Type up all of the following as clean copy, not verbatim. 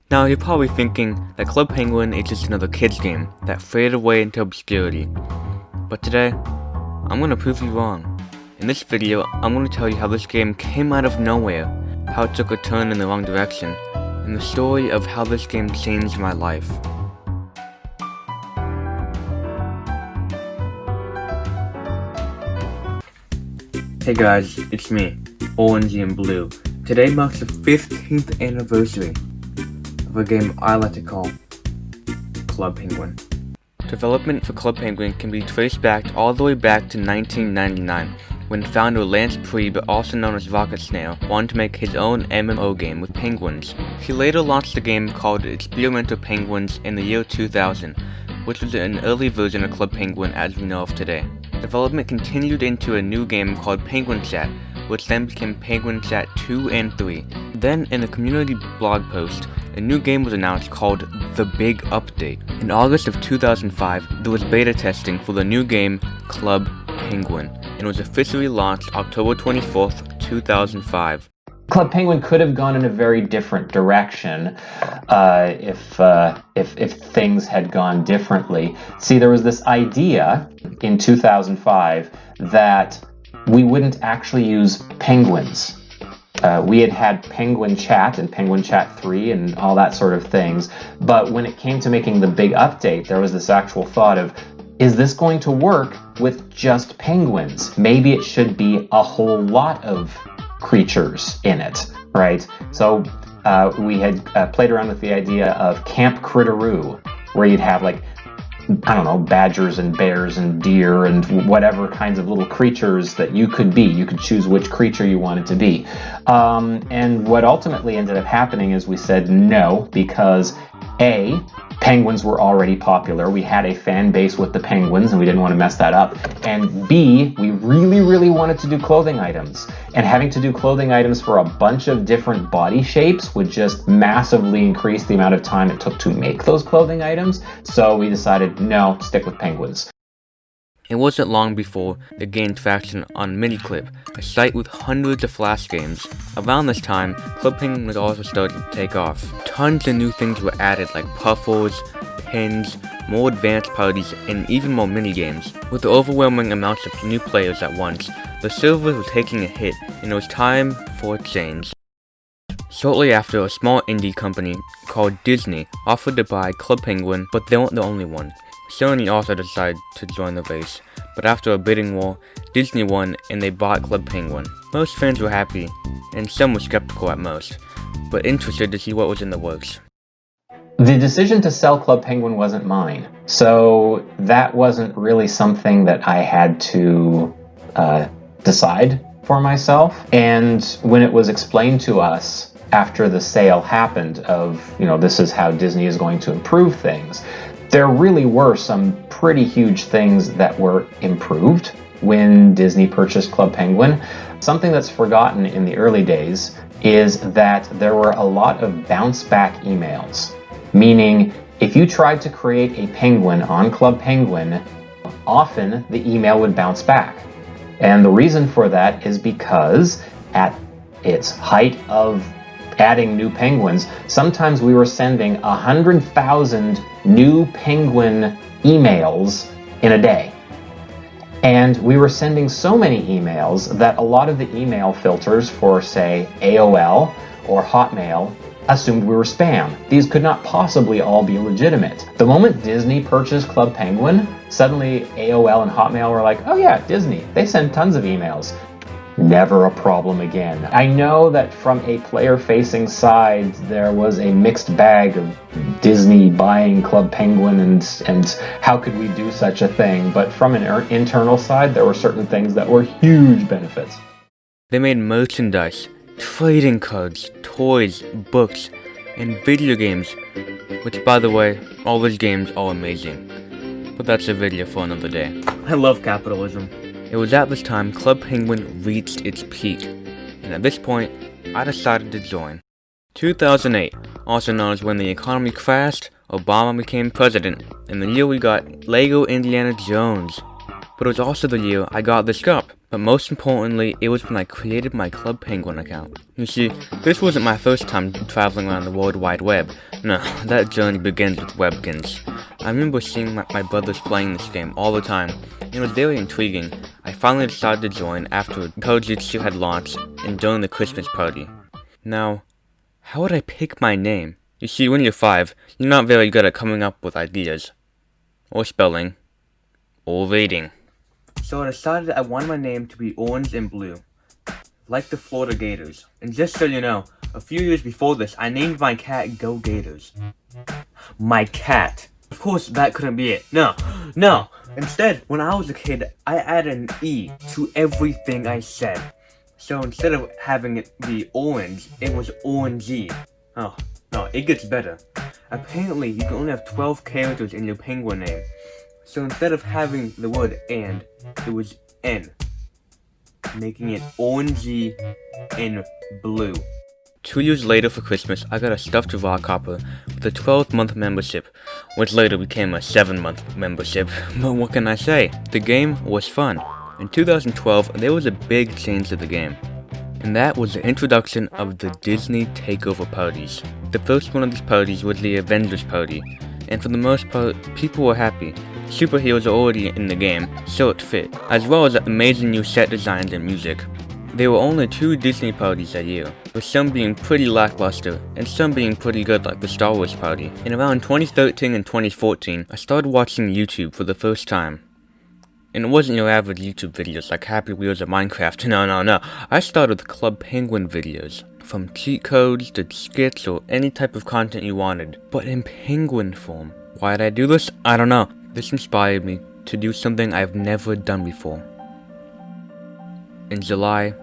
Now you're probably thinking that Club Penguin is just another kids game that faded away into obscurity. But today, I'm gonna prove you wrong. In this video, I'm gonna tell you how this game came out of nowhere, how it took a turn in the wrong direction, and the story of how this game changed my life. Hey guys, it's me, Orangienblue. Today marks the 15th anniversary of a game I like to call Club Penguin. Development for Club Penguin can be traced back all the way back to 1999, when founder Lance Priebe, also known as Rocket Snail, wanted to make his own MMO game with penguins. He later launched a game called Experimental Penguins in the year 2000, which was an early version of Club Penguin as we know of today. Development continued into a new game called Penguin Chat, which then became Penguin Chat 2 and 3. Then, in a community blog post, a new game was announced called The Big Update. In August of 2005, there was beta testing for the new game Club Penguin, and was officially launched October 24th, 2005. Club Penguin could have gone in a very different direction if things had gone differently. See, there was this idea in 2005 that we wouldn't actually use penguins. We had Penguin Chat and Penguin Chat 3 and all that sort of things, but when it came to making the big update, there was this actual thought of, is this going to work with just penguins? Maybe it should be a whole lot of creatures in it, right? So we had played around with the idea of Camp Critteroo, where you'd have like, I don't know, badgers and bears and deer and whatever kinds of little creatures that you could be. You could choose which creature you wanted to be. And what ultimately ended up happening is we said no, because A, penguins were already popular. We had a fan base with the penguins and we didn't want to mess that up. And B, we really wanted to do clothing items. And having to do clothing items for a bunch of different body shapes would just massively increase the amount of time it took to make those clothing items. So we decided, no, stick with penguins. It wasn't long before they gained traction on Miniclip, a site with hundreds of Flash games. Around this time, Club Penguin was also starting to take off. Tons of new things were added like puffles, pins, more advanced parties, and even more minigames. With the overwhelming amounts of new players at once, the servers were taking a hit, and it was time for a change. Shortly after, a small indie company called Disney offered to buy Club Penguin, but they weren't the only one. Sony also decided to join the race, but after a bidding war, Disney won and they bought Club Penguin. Most fans were happy, and some were skeptical at most, but interested to see what was in the works. The decision to sell Club Penguin wasn't mine, so that wasn't really something that I had to decide for myself. And when it was explained to us after the sale happened of, this is how Disney is going to improve things, there really were some pretty huge things that were improved when Disney purchased Club Penguin. Something that's forgotten in the early days is that there were a lot of bounce back emails. Meaning, if you tried to create a penguin on Club Penguin, often the email would bounce back. And the reason for that is because at its height of adding new penguins, sometimes we were sending 100,000 new penguin emails in a day. And we were sending so many emails that a lot of the email filters for, say, AOL or Hotmail assumed we were spam. These could not possibly all be legitimate. The moment Disney purchased Club Penguin, suddenly AOL and Hotmail were like, oh yeah, Disney, they send tons of emails. Never a problem again. I know that from a player-facing side, there was a mixed bag of Disney buying Club Penguin and how could we do such a thing, but from an internal side, there were certain things that were huge benefits. They made merchandise, trading cards, toys, books, and video games, which by the way, all those games are amazing. But that's a video for another day. I love capitalism. It was at this time Club Penguin reached its peak, and at this point, I decided to join. 2008, also known as when the economy crashed, Obama became president, and the year we got LEGO Indiana Jones. But it was also the year I got this cup. But most importantly, it was when I created my Club Penguin account. You see, this wasn't my first time traveling around the World Wide Web, No, that journey begins with Webkins. I remember seeing my brothers playing this game all the time. It was very intriguing. I finally decided to join after Jschlatt had launched and during the Christmas party. Now, how would I pick my name? You see, when you're 5, you're not very good at coming up with ideas, or spelling, or reading. So I decided I wanted my name to be Orangienblue, like the Florida Gators. And just so you know, a few years before this, I named my cat Go Gators. My cat. Of course, that couldn't be it. No. Instead, when I was a kid, I added an E to everything I said. So instead of having it be orange, it was orangey. Oh, no, it gets better. Apparently, you can only have 12 characters in your penguin name. So instead of having the word and, it was N, making it orangey and blue. 2 years later for Christmas, I got a stuffed rockhopper with a 12-month membership, which later became a 7-month membership. But what can I say? The game was fun. In 2012, there was a big change to the game, and that was the introduction of the Disney takeover parties. The first one of these parties was the Avengers party, and for the most part, people were happy. Superheroes are already in the game, so it fit, as well as amazing new set designs and music. There were only 2 Disney parties a year, with some being pretty lackluster, and some being pretty good like the Star Wars party. In around 2013 and 2014, I started watching YouTube for the first time. And it wasn't your average YouTube videos like Happy Wheels or Minecraft, no. I started with Club Penguin videos, from cheat codes to skits or any type of content you wanted, but in penguin form. Why did I do this? I don't know. This inspired me to do something I've never done before. In July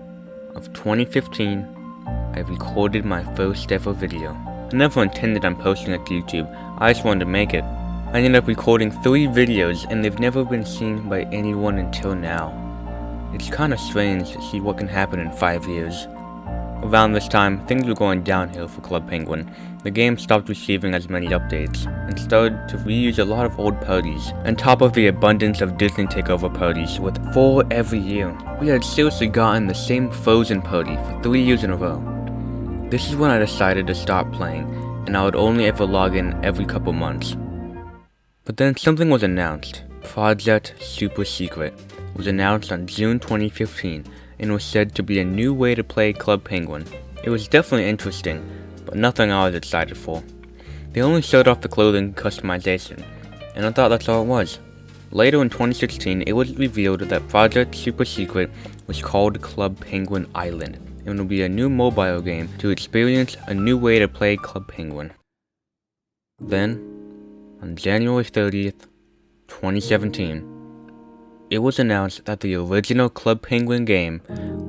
of 2015, I recorded my first ever video. I never intended on posting it to YouTube, I just wanted to make it. I ended up recording 3 videos and they've never been seen by anyone until now. It's kinda strange to see what can happen in 5 years. Around this time, things were going downhill for Club Penguin. The game stopped receiving as many updates, and started to reuse a lot of old parties, on top of the abundance of Disney takeover parties, with 4 every year. We had seriously gotten the same Frozen party for 3 years in a row. This is when I decided to stop playing, and I would only ever log in every couple months. But then something was announced. Project Super Secret was announced on June 2015, and was said to be a new way to play Club Penguin. It was definitely interesting, but nothing I was excited for. They only showed off the clothing customization, and I thought that's all it was. Later in 2016, it was revealed that Project Super Secret was called Club Penguin Island, and would be a new mobile game to experience a new way to play Club Penguin. Then, on January 30th, 2017, it was announced that the original Club Penguin game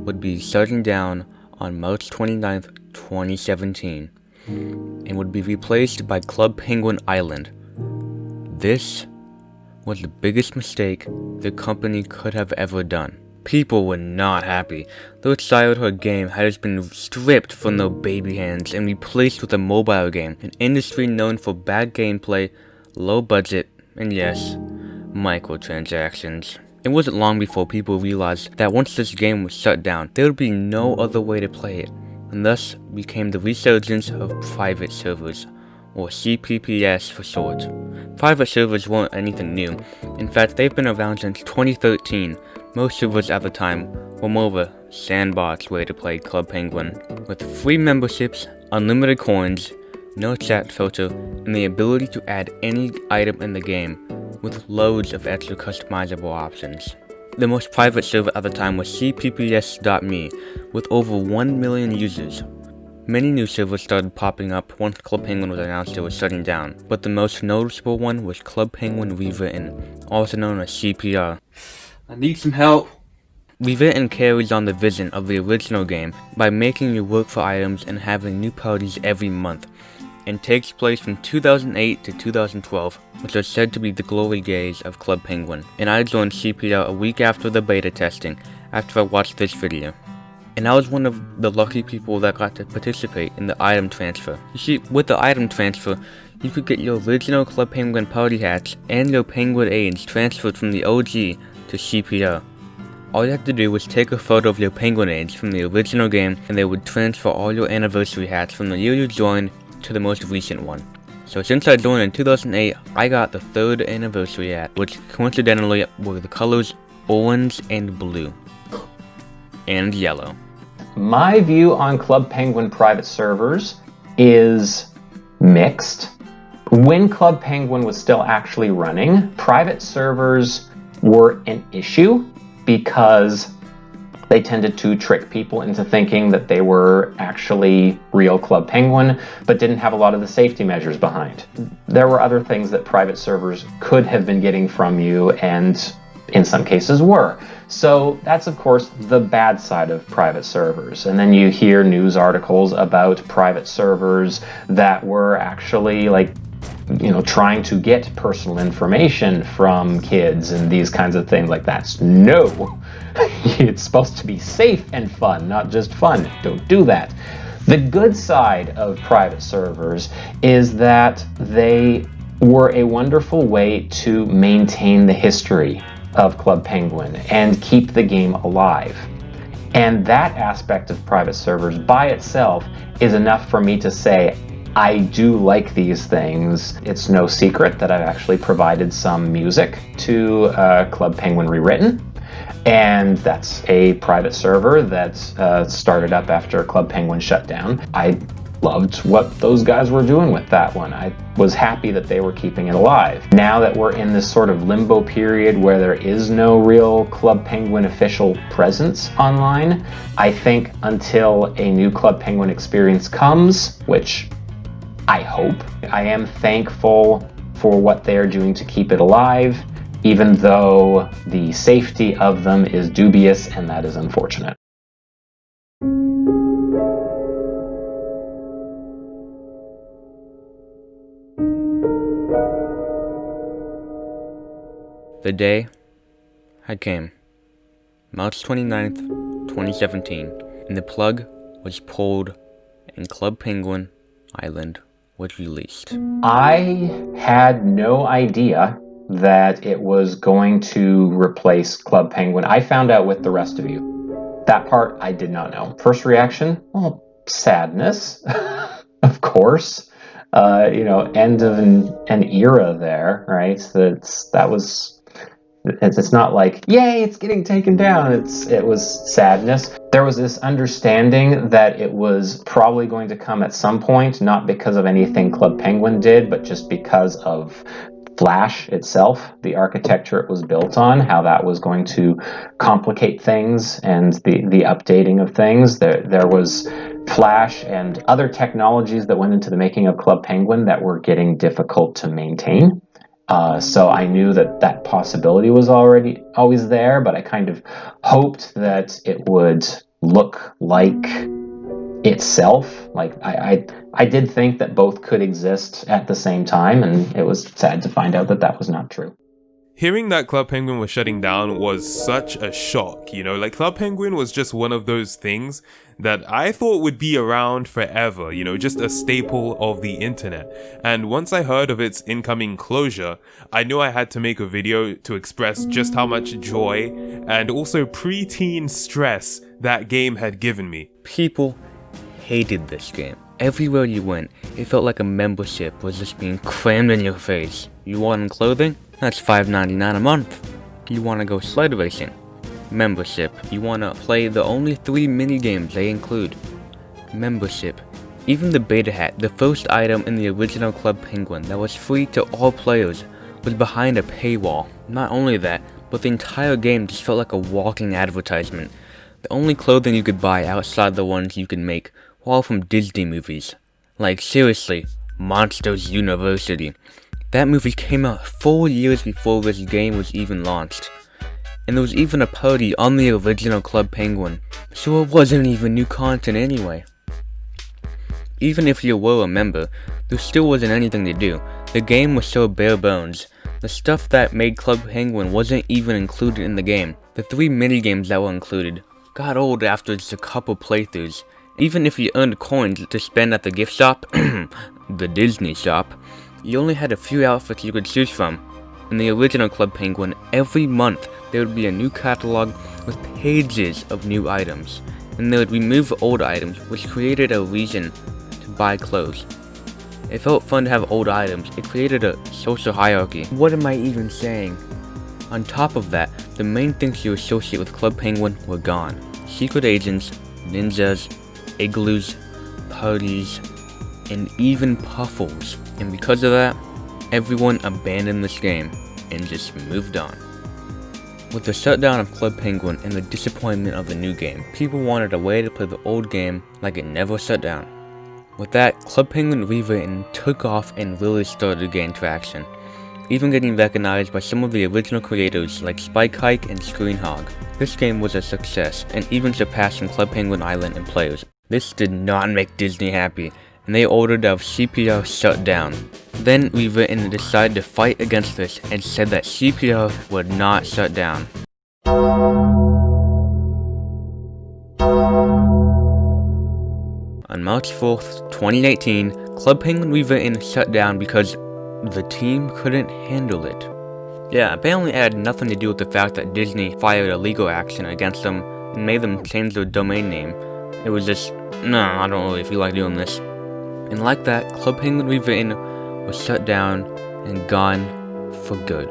would be shutting down on March 29th, 2017, and would be replaced by Club Penguin Island. This was the biggest mistake the company could have ever done. People were not happy. Their childhood game had just been stripped from their baby hands and replaced with a mobile game, an industry known for bad gameplay, low budget, and yes, microtransactions. It wasn't long before people realized that once this game was shut down, there would be no other way to play it, and thus became the resurgence of private servers, or CPPS for short. Private servers weren't anything new. In fact, they've been around since 2013. Most servers at the time were more of a sandbox way to play Club Penguin, with free memberships, unlimited coins, no chat filter, and the ability to add any item in the game, with loads of extra customizable options. The most private server at the time was cpps.me, with over 1 million users. Many new servers started popping up once Club Penguin was announced it was shutting down, but the most noticeable one was Club Penguin Rewritten, also known as CPR. I need some help. Rewritten carries on the vision of the original game by making you work for items and having new parties every month, and takes place from 2008 to 2012, which are said to be the glory days of Club Penguin. And I joined CPR a week after the beta testing, after I watched this video. And I was one of the lucky people that got to participate in the item transfer. You see, with the item transfer, you could get your original Club Penguin party hats and your penguin aids transferred from the OG to CPR. All you had to do was take a photo of your penguin aids from the original game, and they would transfer all your anniversary hats from the year you joined to the most recent one. So since I joined in 2008, I got the 3rd anniversary hat, which coincidentally were the colors orange and blue. And yellow. My view on Club Penguin private servers is mixed. When Club Penguin was still actually running, private servers were an issue because they tended to trick people into thinking that they were actually real Club Penguin, but didn't have a lot of the safety measures behind. There were other things that private servers could have been getting from you, and in some cases were. So that's, of course, the bad side of private servers. And then you hear news articles about private servers that were actually trying to get personal information from kids and these kinds of things. That's no. It's supposed to be safe and fun, not just fun. Don't do that. The good side of private servers is that they were a wonderful way to maintain the history of Club Penguin and keep the game alive. And that aspect of private servers by itself is enough for me to say, I do like these things. It's no secret that I've actually provided some music to Club Penguin Rewritten, and that's a private server that started up after Club Penguin shut down. I loved what those guys were doing with that one. I was happy that they were keeping it alive. Now that we're in this sort of limbo period where there is no real Club Penguin official presence online, I think until a new Club Penguin experience comes, which I hope, I am thankful for what they're doing to keep it alive, even though the safety of them is dubious, and that is unfortunate. The day had came. March 29th, 2017, and the plug was pulled and Club Penguin Island was released. I had no idea that it was going to replace Club Penguin. I found out with the rest of you. That part I did not know. First reaction? Well, sadness, of course. End of an era there, right? It's not like, yay, it's getting taken down. It was sadness. There was this understanding that it was probably going to come at some point, not because of anything Club Penguin did, but just because of Flash itself, the architecture it was built on, how that was going to complicate things and the updating of things. There was Flash and other technologies that went into the making of Club Penguin that were getting difficult to maintain. So I knew that possibility was always there, but I kind of hoped that it would look like itself. I did think that both could exist at the same time, and it was sad to find out that that was not true. Hearing that Club Penguin was shutting down was such a shock, Club Penguin was just one of those things that I thought would be around forever, just a staple of the internet. And once I heard of its incoming closure, I knew I had to make a video to express just how much joy and also preteen stress that game had given me. People hated this game. Everywhere you went, it felt like a membership was just being crammed in your face. You want clothing? That's $5.99 a month. You want to go sled racing? Membership. You want to play the only 3 minigames they include? Membership. Even the beta hat, the first item in the original Club Penguin that was free to all players, was behind a paywall. Not only that, but the entire game just felt like a walking advertisement. The only clothing you could buy outside the ones you could make were all from Disney movies. Like seriously, Monsters University. That movie came out 4 years before this game was even launched. And there was even a party on the original Club Penguin, so it wasn't even new content anyway. Even if you were a member, there still wasn't anything to do. The game was so bare bones. The stuff that made Club Penguin wasn't even included in the game. The 3 minigames that were included got old after just a couple playthroughs. Even if you earned coins to spend at the gift shop, the Disney shop, you only had a few outfits you could choose from. In the original Club Penguin, every month there would be a new catalog with pages of new items, and they would remove old items, which created a reason to buy clothes. It felt fun to have old items. It created a social hierarchy. What am I even saying? On top of that, the main things you associate with Club Penguin were gone. Secret agents, ninjas, igloos, parties, and even puffles. And because of that, everyone abandoned this game and just moved on. With the shutdown of Club Penguin and the disappointment of the new game, people wanted a way to play the old game like it never shut down. With that, Club Penguin rewritten took off and really started to gain traction, even getting recognized by some of the original creators like Spike Hike and ScreenHog. This game was a success, and even surpassing Club Penguin Island in players. This did not make Disney happy, and they ordered our CPO shut down. Then Rewritten decided to fight against this and said that CPO would not shut down. On March 4th, 2018, Club Penguin Rewritten shut down because the team couldn't handle it. Yeah, apparently it had nothing to do with the fact that Disney fired a legal action against them and made them change their domain name. It was just, no, I don't really feel like doing this. And like that, Club Penguin Rewritten was shut down and gone for good.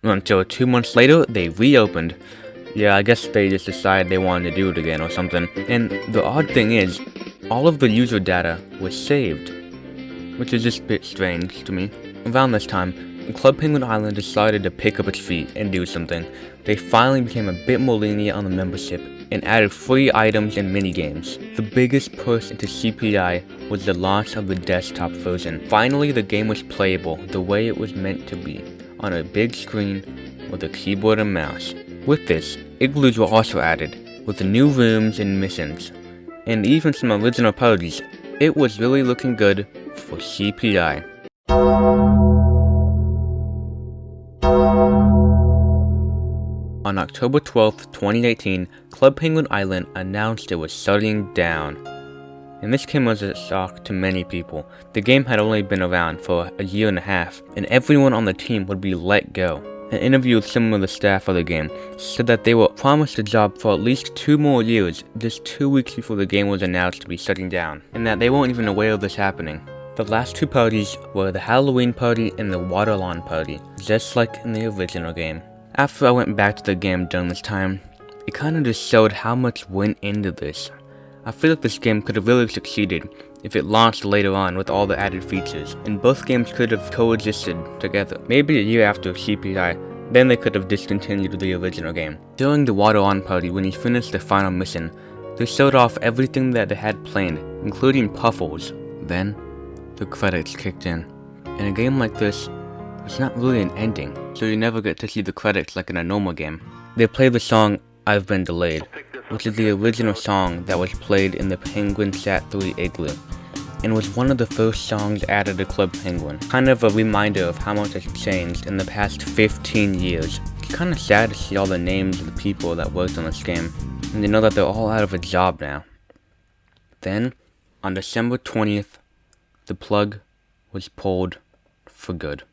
Until 2 months later, they reopened. Yeah, I guess they just decided they wanted to do it again or something. And the odd thing is, all of the user data was saved, which is just a bit strange to me. Around this time, Club Penguin Island decided to pick up its feet and do something. They finally became a bit more lenient on the membership and added free items and minigames. The biggest push into CPI was the launch of the desktop version. Finally, the game was playable the way it was meant to be, on a big screen with a keyboard and mouse. With this, igloos were also added, with the new rooms and missions, and even some original parties. It was really looking good for CPI. On October 12th, 2018, Club Penguin Island announced it was shutting down. And this came as a shock to many people. The game had only been around for a year and a half, and everyone on the team would be let go. An interview with some of the staff of the game said that they were promised a job for at least 2 more years, just 2 weeks before the game was announced to be shutting down, and that they weren't even aware of this happening. The last 2 parties were the Halloween party and the water lawn party, just like in the original game. After I went back to the game during this time, it kinda just showed how much went into this. I feel like this game could have really succeeded if it launched later on with all the added features, and both games could have coexisted together. Maybe a year after CPI, then they could have discontinued the original game. During the water lawn party, when you finished the final mission, they showed off everything that they had planned, including Puffles. Then, the credits kicked in. In a game like this, it's not really an ending, so you never get to see the credits like in a normal game. They play the song I've Been Delayed, which is the original song that was played in the Penguin Sat 3 Igloo, and was one of the first songs added to Club Penguin. Kind of a reminder of how much has changed in the past 15 years. It's kinda sad to see all the names of the people that worked on this game, and to know that they're all out of a job now. Then, on December 20th, the plug was pulled for good.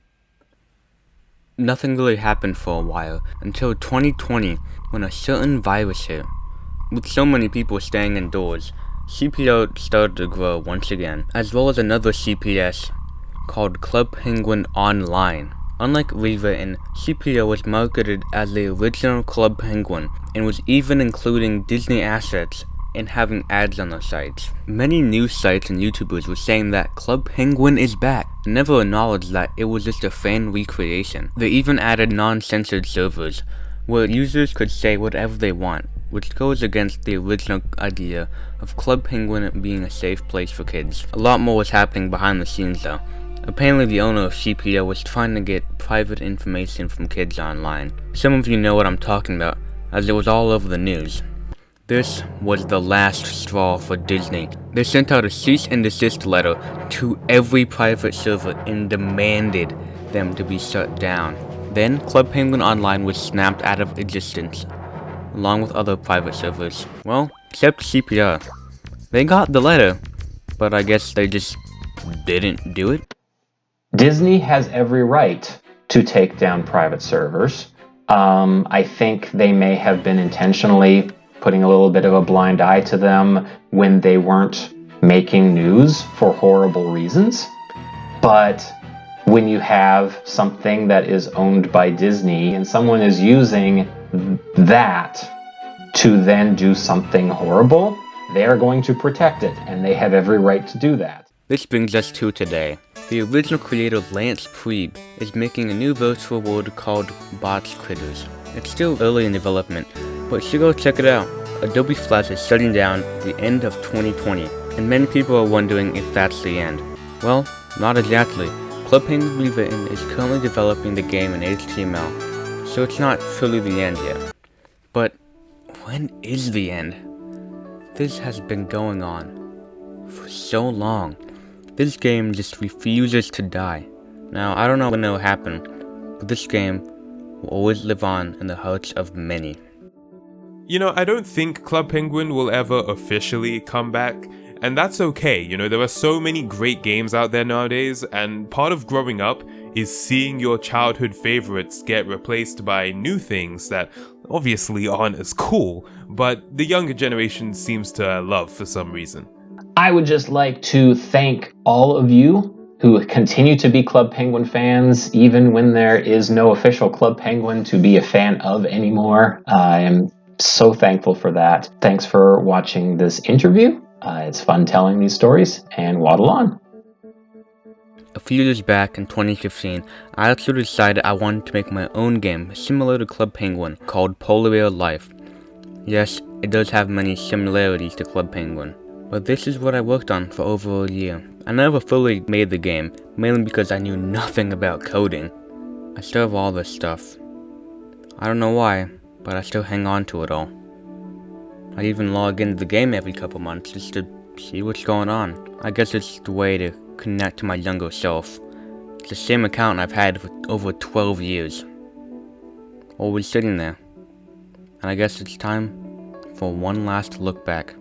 Nothing really happened for a while, until 2020, when a certain virus hit. With so many people staying indoors, CPO started to grow once again, as well as another CPS called Club Penguin Online. Unlike Rewritten, CPO was marketed as the original Club Penguin, and was even including Disney assets and having ads on their sites. Many news sites and YouTubers were saying that Club Penguin is back, and never acknowledged that it was just a fan recreation. They even added non-censored servers, where users could say whatever they want, which goes against the original idea of Club Penguin being a safe place for kids. A lot more was happening behind the scenes though. Apparently the owner of CPO was trying to get private information from kids online. Some of you know what I'm talking about, as it was all over the news. This was the last straw for Disney. They sent out a cease and desist letter to every private server and demanded them to be shut down. Then, Club Penguin Online was snapped out of existence, along with other private servers. Well, except CPR. They got the letter, but I guess they just didn't do it. Disney has every right to take down private servers. I think they may have been intentionally putting a little bit of a blind eye to them when they weren't making news for horrible reasons. But when you have something that is owned by Disney and someone is using that to then do something horrible, they are going to protect it, and they have every right to do that. This brings us to today. The original creator Lance Prieb is making a new virtual world called Bots Critters. It's still early in development, but you should go check it out. Adobe Flash is shutting down at the end of 2020, and many people are wondering if that's the end. Well, not exactly. Club Penguin Rewritten is currently developing the game in HTML, so it's not truly the end yet. But when is the end? This has been going on for so long. This game just refuses to die. Now, I don't know when it'll happen, but this game will always live on in the hearts of many. You know, I don't think Club Penguin will ever officially come back, and that's okay. You know, there are so many great games out there nowadays, and part of growing up is seeing your childhood favorites get replaced by new things that obviously aren't as cool, but the younger generation seems to love for some reason. I would just like to thank all of you who continue to be Club Penguin fans, even when there is no official Club Penguin to be a fan of anymore. I am so thankful for that. Thanks for watching this interview. It's fun telling these stories, and waddle on. A few years back in 2015, I actually decided I wanted to make my own game similar to Club Penguin called Polar Bear Life. Yes, it does have many similarities to Club Penguin, but this is what I worked on for over a year. I never fully made the game, mainly because I knew nothing about coding. I still have all this stuff. I don't know why, but I still hang on to it all. I even log into the game every couple months just to see what's going on. I guess it's the way to connect to my younger self. It's the same account I've had for over 12 years. Always sitting there. And I guess it's time for one last look back.